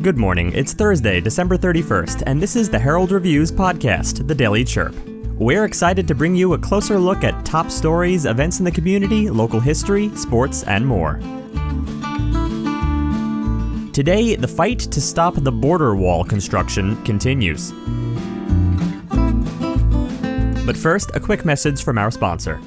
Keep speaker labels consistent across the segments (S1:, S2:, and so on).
S1: Good morning, it's Thursday, December 31st, and this is the Herald Review's podcast, the Daily Chirp. We're excited to bring you a closer look at top stories, events in the community, local history, sports, and more. Today, the fight to stop the border wall construction continues. But first, a quick message from our sponsor.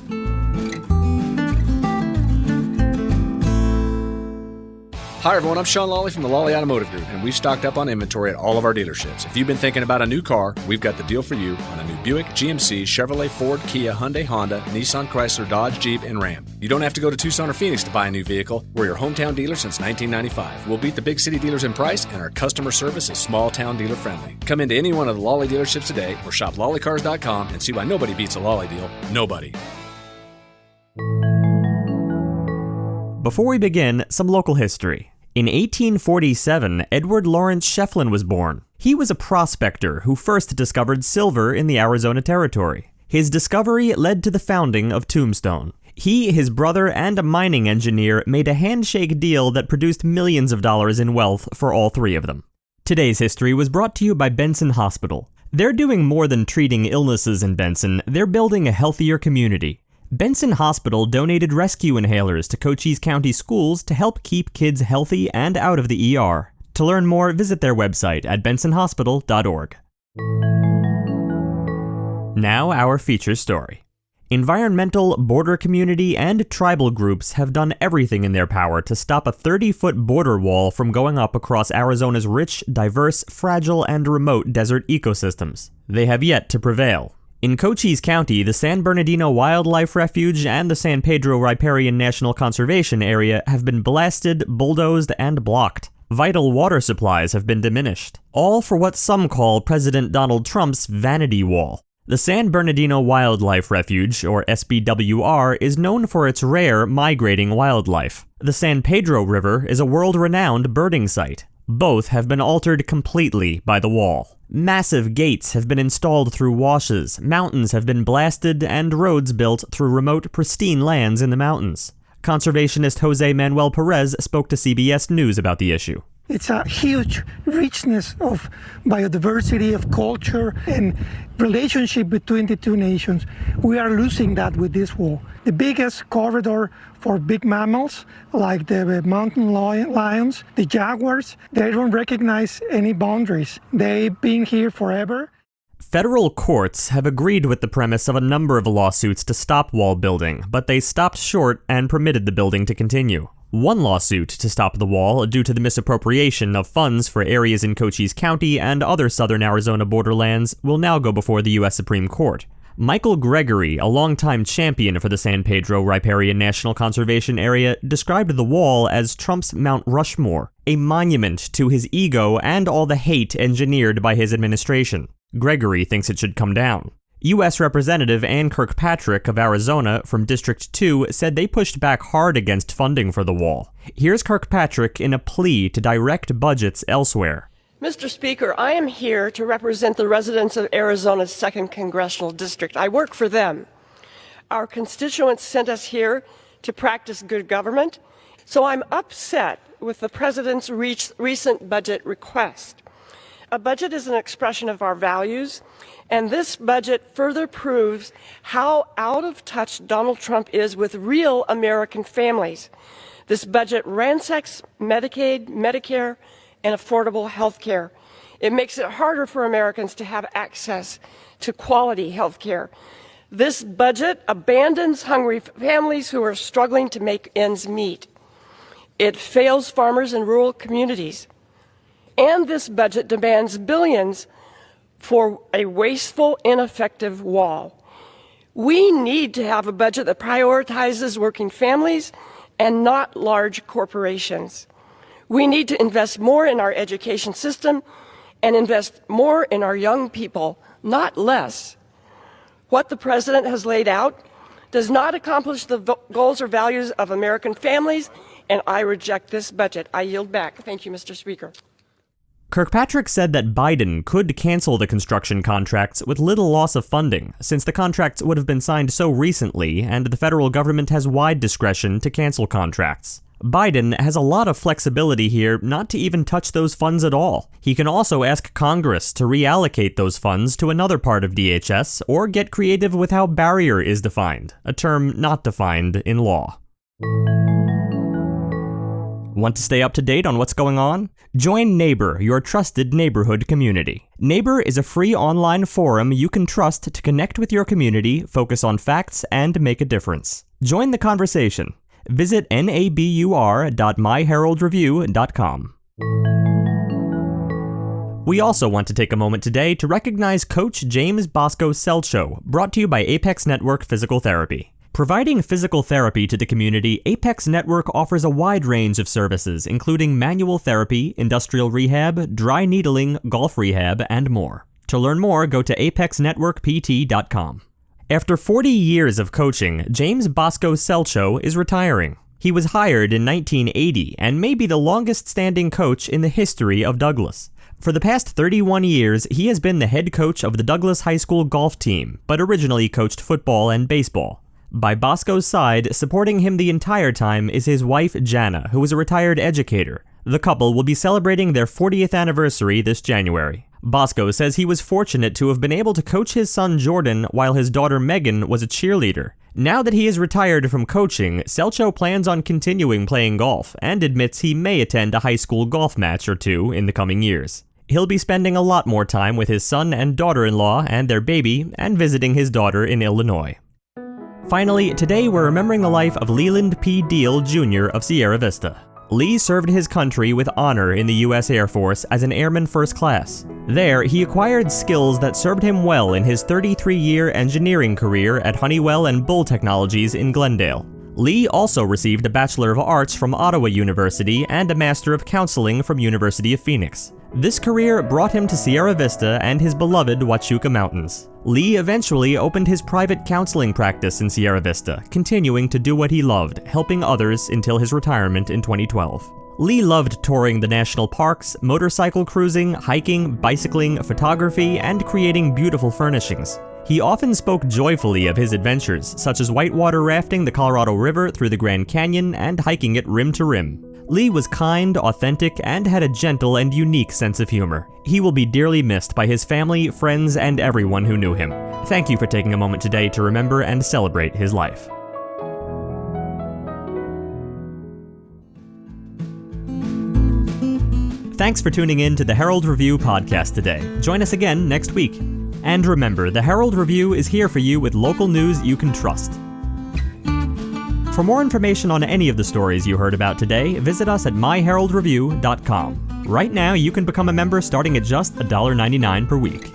S2: Hi everyone, I'm Sean Lawley from the Lawley Automotive Group, and we've stocked up on inventory at all of our dealerships. If you've been thinking about a new car, we've got the deal for you on a new Buick, GMC, Chevrolet, Ford, Kia, Hyundai, Honda, Nissan, Chrysler, Dodge, Jeep, and Ram. You don't have to go to Tucson or Phoenix to buy a new vehicle. We're your hometown dealer since 1995. We'll beat the big city dealers in price, and our customer service is small town dealer friendly. Come into any one of the Lawley dealerships today or shop lawleycars.com and see why nobody beats a Lawley deal. Nobody.
S1: Before we begin, some local history. In 1847, Edward Lawrence Shefflin was born. He was a prospector who first discovered silver in the Arizona Territory. His discovery led to the founding of Tombstone. He, his brother, and a mining engineer made a handshake deal that produced millions of dollars in wealth for all three of them. Today's history was brought to you by Benson Hospital. They're doing more than treating illnesses in Benson, they're building a healthier community. Benson Hospital donated rescue inhalers to Cochise County schools to help keep kids healthy and out of the ER. To learn more, visit their website at bensonhospital.org. Now our feature story. Environmental, border community, and tribal groups have done everything in their power to stop a 30-foot border wall from going up across Arizona's rich, diverse, fragile, and remote desert ecosystems. They have yet to prevail. In Cochise County, the San Bernardino Wildlife Refuge and the San Pedro Riparian National Conservation Area have been blasted, bulldozed, and blocked. Vital water supplies have been diminished. All for what some call President Donald Trump's vanity wall. The San Bernardino Wildlife Refuge, or SBWR, is known for its rare migrating wildlife. The San Pedro River is a world-renowned birding site. Both have been altered completely by the wall. Massive gates have been installed through washes, mountains have been blasted, and roads built through remote, pristine lands in the mountains. Conservationist Jose Manuel Perez spoke to CBS News about the issue.
S3: It's a huge richness of biodiversity, of culture, and relationship between the two nations. We are losing that with this wall. The biggest corridor for big mammals, like the mountain lions, the jaguars, they don't recognize any boundaries. They've been here forever.
S1: Federal courts have agreed with the premise of a number of lawsuits to stop wall building, but they stopped short and permitted the building to continue. One lawsuit to stop the wall due to the misappropriation of funds for areas in Cochise County and other southern Arizona borderlands will now go before the U.S. Supreme Court. Michael Gregory, a longtime champion for the San Pedro Riparian National Conservation Area, described the wall as Trump's Mount Rushmore, a monument to his ego and all the hate engineered by his administration. Gregory thinks it should come down. U.S. Representative Ann Kirkpatrick of Arizona from District 2 said they pushed back hard against funding for the wall. Here's Kirkpatrick in a plea to direct budgets elsewhere.
S4: Mr. Speaker, I am here to represent the residents of Arizona's 2nd Congressional District. I work for them. Our constituents sent us here to practice good government, so I'm upset with the President's recent budget request. A budget is an expression of our values, and this budget further proves how out of touch Donald Trump is with real American families. This budget ransacks Medicaid, Medicare, and affordable health care. It makes it harder for Americans to have access to quality health care. This budget abandons hungry families who are struggling to make ends meet. It fails farmers in rural communities. And this budget demands billions for a wasteful, ineffective wall. We need to have a budget that prioritizes working families and not large corporations. We need to invest more in our education system and invest more in our young people, not less. What the President has laid out does not accomplish the goals or values of American families, and I reject this budget. I yield back. Thank you, Mr. Speaker.
S1: Kirkpatrick said that Biden could cancel the construction contracts with little loss of funding, since the contracts would have been signed so recently and the federal government has wide discretion to cancel contracts. Biden has a lot of flexibility here not to even touch those funds at all. He can also ask Congress to reallocate those funds to another part of DHS or get creative with how barrier is defined, a term not defined in law. Want to stay up to date on what's going on? Join Neighbor, your trusted neighborhood community. Neighbor is a free online forum you can trust to connect with your community, focus on facts, and make a difference. Join the conversation. Visit nabur.myheraldreview.com. We also want to take a moment today to recognize Coach James Bosco Selcho, brought to you by Apex Network Physical Therapy. Providing physical therapy to the community, Apex Network offers a wide range of services, including manual therapy, industrial rehab, dry needling, golf rehab, and more. To learn more, go to apexnetworkpt.com. After 40 years of coaching, James Bosco Selcho is retiring. He was hired in 1980 and may be the longest-standing coach in the history of Douglas. For the past 31 years, he has been the head coach of the Douglas High School golf team, but originally coached football and baseball. By Bosco's side, supporting him the entire time is his wife Jana, who is a retired educator. The couple will be celebrating their 40th anniversary this January. Bosco says he was fortunate to have been able to coach his son Jordan while his daughter Megan was a cheerleader. Now that he is retired from coaching, Selcho plans on continuing playing golf and admits he may attend a high school golf match or two in the coming years. He'll be spending a lot more time with his son and daughter-in-law and their baby, and visiting his daughter in Illinois. Finally, today we're remembering the life of Leland P. Deal Jr. of Sierra Vista. Lee served his country with honor in the U.S. Air Force as an Airman First Class. There, he acquired skills that served him well in his 33-year engineering career at Honeywell and Bull Technologies in Glendale. Lee also received a Bachelor of Arts from Ottawa University and a Master of Counseling from University of Phoenix. This career brought him to Sierra Vista and his beloved Huachuca Mountains. Lee eventually opened his private counseling practice in Sierra Vista, continuing to do what he loved, helping others until his retirement in 2012. Lee loved touring the national parks, motorcycle cruising, hiking, bicycling, photography, and creating beautiful furnishings. He often spoke joyfully of his adventures, such as whitewater rafting the Colorado River through the Grand Canyon and hiking it rim to rim. Lee was kind, authentic, and had a gentle and unique sense of humor. He will be dearly missed by his family, friends, and everyone who knew him. Thank you for taking a moment today to remember and celebrate his life. Thanks for tuning in to the Herald Review podcast today. Join us again next week. And remember, the Herald Review is here for you with local news you can trust. For more information on any of the stories you heard about today, visit us at myheraldreview.com. Right now, you can become a member starting at just $1.99 per week.